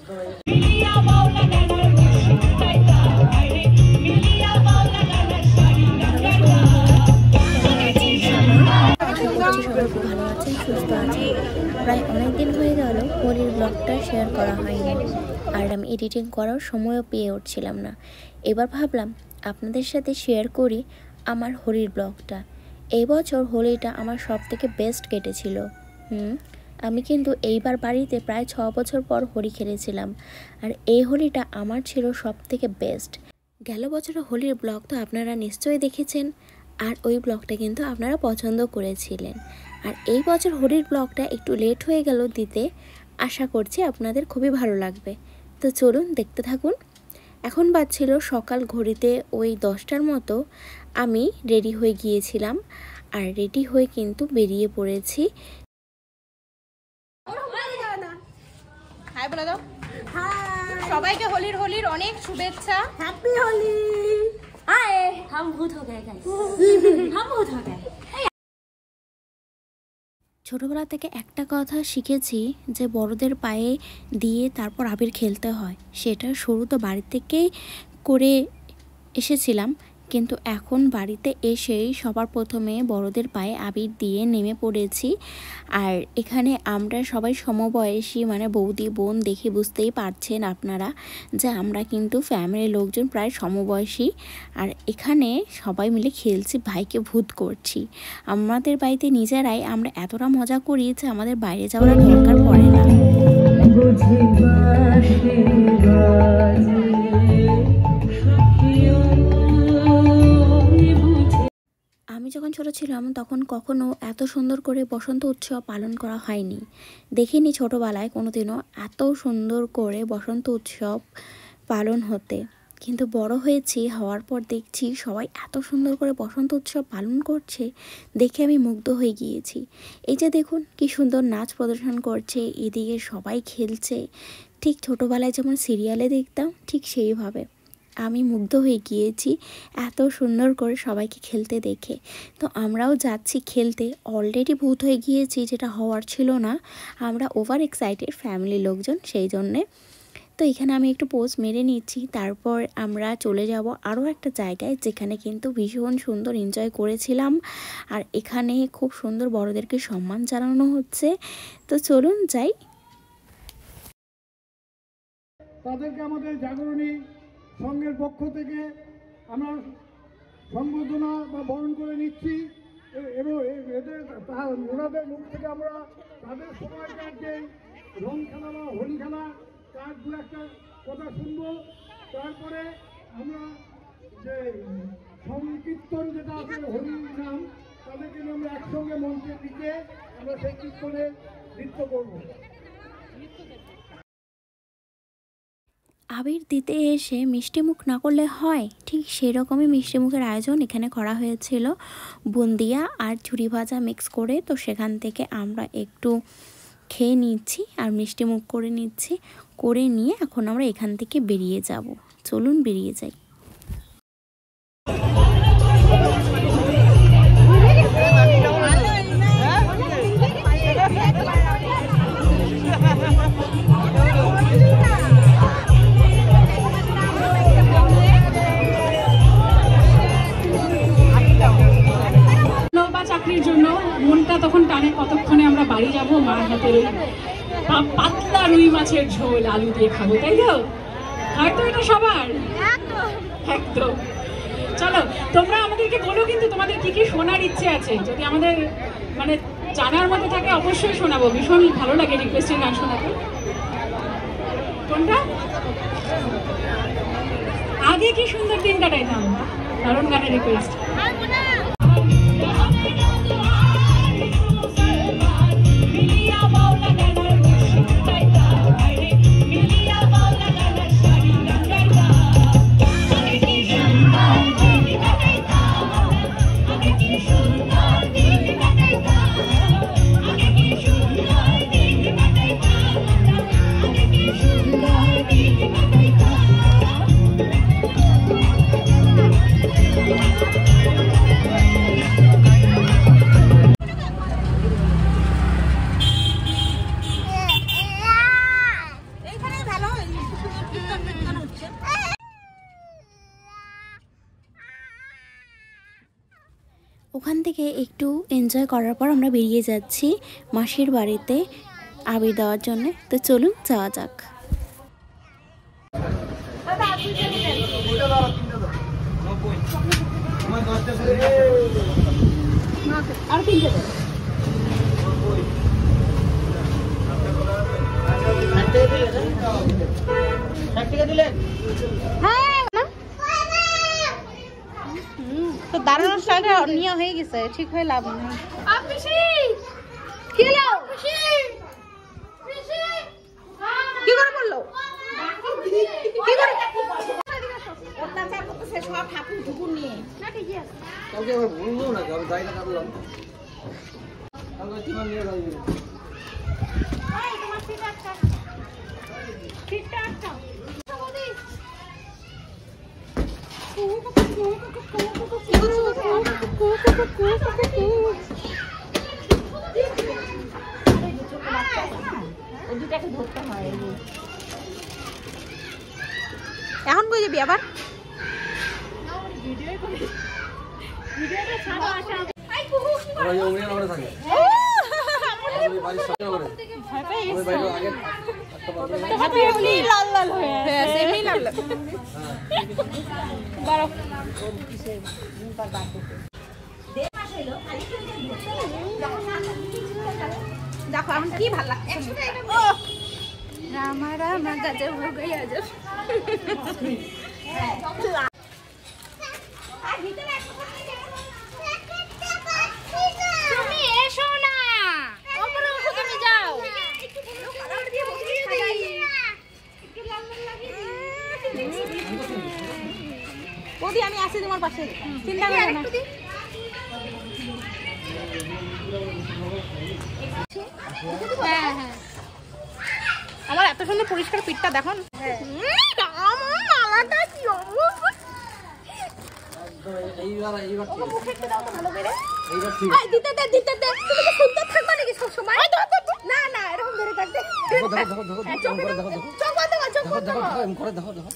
ভালো আছেন, সুস্থ আছেন। প্রায় অনেক দিন হয়ে গেল হোলির ব্লগটা শেয়ার করা হয়নি, আর আমি এডিটিং করার সময়ও পেয়ে উঠছিলাম না। এবার ভাবলাম আপনাদের সাথে শেয়ার করি আমার হোলির ব্লগটা। এই বছর হোলিটা আমার সব থেকে বেস্ট কেটেছিল। আমি কিন্তু এইবার বাড়িতে প্রায় 6 বছর পর হোলি খেলেছিলাম, আর এই হোলিটা আমার ছিল সব থেকে বেস্ট। গেল বছরের হোলির ব্লগ তো আপনারা নিশ্চয়ই দেখেছেন, আর ওই ব্লগটা কিন্তু আপনারা পছন্দ করেছিলেন। আর এই বছর হোলির ব্লগটা একটু লেট হয়ে গেল দিতে, আশা করছি আপনাদের খুবই ভালো লাগবে। তো চলুন দেখতে থাকুন। এখন বাজছিল সকাল, ঘড়িতে ওই 10টার মতো। আমি রেডি হয়ে গিয়েছিলাম, আর রেডি হয়ে কিন্তু বেরিয়ে পড়েছি। হাই বলে দাও। সবাইকে হোলির অনেক শুভেচ্ছা। হ্যাপি হোলি। हाय, हम भूत हो गए गाइस। हम भूत हो गए। ছোটবেলা থেকে একটা কথা শিখেছি যে বড়দের পায়ে দিয়ে তারপর আবির খেলতে হয়। সেটা শুরু তো বাড়ি থেকেই করে এসেছিলাম, কিন্তু এখন বাড়িতে এসেই সবার প্রথমে বড়দের পায়ে আবির দিয়ে নেমে পড়েছি। আর এখানে আমরা সবাই সমবয়সী, মানে বৌদি বোন, দেখে বুঝতেই পারছেন আপনারা যে আমরা কিন্তু ফ্যামিলির লোকজন প্রায় সমবয়সী। আর এখানে সবাই মিলে খেলছি, ভাইকে ভূত করছি। আমাদের বাড়িতে নিজেরাই আমরা এতটা মজা করি যে আমাদের বাইরে যাওয়ার দরকার পড়ে না। আমি যখন ছোট ছিলাম তখন কখনো এত সুন্দর করে বসন্ত উৎসব পালন করা হয়নি। দেখিনি ছোটোবেলায় কোনোদিনও এত সুন্দর করে বসন্ত উৎসব পালন হতে। কিন্তু বড় হয়েছি, হওয়ার পর দেখছি সবাই এত সুন্দর করে বসন্ত উৎসব পালন করছে, দেখে আমি মুগ্ধ হয়ে গিয়েছি। এই যে দেখুন কি সুন্দর নাচ প্রদর্শন করছে, এদিকে সবাই খেলছে। ঠিক ছোটোবেলায় যেমন সিরিয়ালে দেখতাম, ঠিক সেইভাবে আমি মুগ্ধ হয়ে গিয়েছি এত সুন্দর করে সবাইকে খেলতে দেখে। তো আমরাও যাচ্ছি খেলতে। অলরেডি ভূত হয়ে গিয়েছি, যেটা হওয়ার ছিল না। আমরা ওভার এক্সাইটেড ফ্যামিলির লোকজন, সেই জন্যে। তো এখানে আমি একটু পোজ মেরে নিচ্ছি, তারপর আমরা চলে যাব আরও একটা জায়গায় যেখানে কিন্তু ভীষণ সুন্দর এনজয় করেছিলাম। আর এখানে খুব সুন্দর বড়দেরকে সম্মান জানানো হচ্ছে। তো চলুন যাই। তাদেরকে আমাদের জাগরণী সংঘের পক্ষ থেকে আমরা সম্বর্ধনা বা বরণ করে নিচ্ছি, এবং এদের ওনাদের মুখ থেকে আমরা তাদের সময়কার যে রং খেলা বা হোলি খেলা তার দু একটা কথা শুনবো। তারপরে আমরা যে সংকীর্তন যেটা আছে হোলি নাম, তাদেরকে আমরা একসঙ্গে মঞ্চে দিকে আমরা সেই কীর্তনে নৃত্য করবো। আবির দিতে এসে মিষ্টি মুখ না করলে হয়, ঠিক সেরকমই মিষ্টি মুখের আয়োজন এখানে করা হয়েছিল। বুন্দিয়া আর ঝুরি ভাজা মিক্স করে, তো সেখান থেকে আমরা একটু খেয়ে নিচ্ছি আর মিষ্টি মুখ করে নিচ্ছি। করে নিয়ে এখন আমরা এখান থেকে বেরিয়ে যাব। চলুন বেরিয়ে যাই। চাকরির জন্য মনটা তখন টানে কতক্ষণে আমরা বাড়ি যাব, মার হাতের ওই পাতলা রুই মাছের ঝোল আলু দিয়ে খাবো, তাই তো? হয়তো এটা সবার একদম। চলো তোমরা আমাদেরকে বলো কিন্তু তোমাদের কি কি শোনার ইচ্ছে আছে, যদি আমাদের মানে জানার মতো থাকে অবশ্যই শোনাবো। ভীষণ ভালো লাগে রিকোয়েস্টের গান শোনাতে। কোনটা আগে কি সুন্দর দিন কাটাইতাম, দারুণ গানের রিকোয়েস্ট। ওখান থেকে একটু এনজয় করার পর আমরা বেরিয়ে যাচ্ছি মাসির বাড়িতে আবির দেওয়ার জন্য। তো চলুন যাওয়া যাক। আর 3 টাকা। তো দাঁড়ানোর জায়গা নিয়ে হয়ে গেছে, ঠিক হয়ে লাভ নেই। কি করে বললো? কি করে অত্যাচার করতেছে সব ঠাকুর ঠুকুর নিয়ে? কালকে আমি বলবো না, আমি জায়গা কাটলাম কালকে কিমান নিয়ে যাবি। এখন কই যাবি আবার? ওই ওমিয়া ওরে থাকে ওই বাড়ির সামনে ওরে ওই বাইরে আগে একটা বাড়ি এমনি লাল লাল হয়ে আছে, এমনি লাল লাল। দাঁড়াও। দেখো এখন কি ভালো লাগছে। রামা রামা গজব হো গয়া গজব। তুমি এসো না, ওপরে উঠো, তুমি যাও। বৌদি আমি আছি তোমার পাশে, চিন্তা করো না। হ্যাঁ হ্যাঁ, আমার এত সুন্দর পরিষ্কার পিঠটা দেখো। মালাটা কি অবস্থা! এইবার এইবার ঠিক মুখে একটু দাও তো ভালো করে। এইবার ঠিক দিতে দে, দিতে দে। তুমি তো সুন্দর থাকবা নাকি সবসময়? না না, এরকম ধরে থাকতে। দেখো দেখো দেখো দেখো দেখো করে দেখো দেখো চোখ বন্ধ কর, চোখ বন্ধ দেখো কর। দেখো করে দেখো দেখো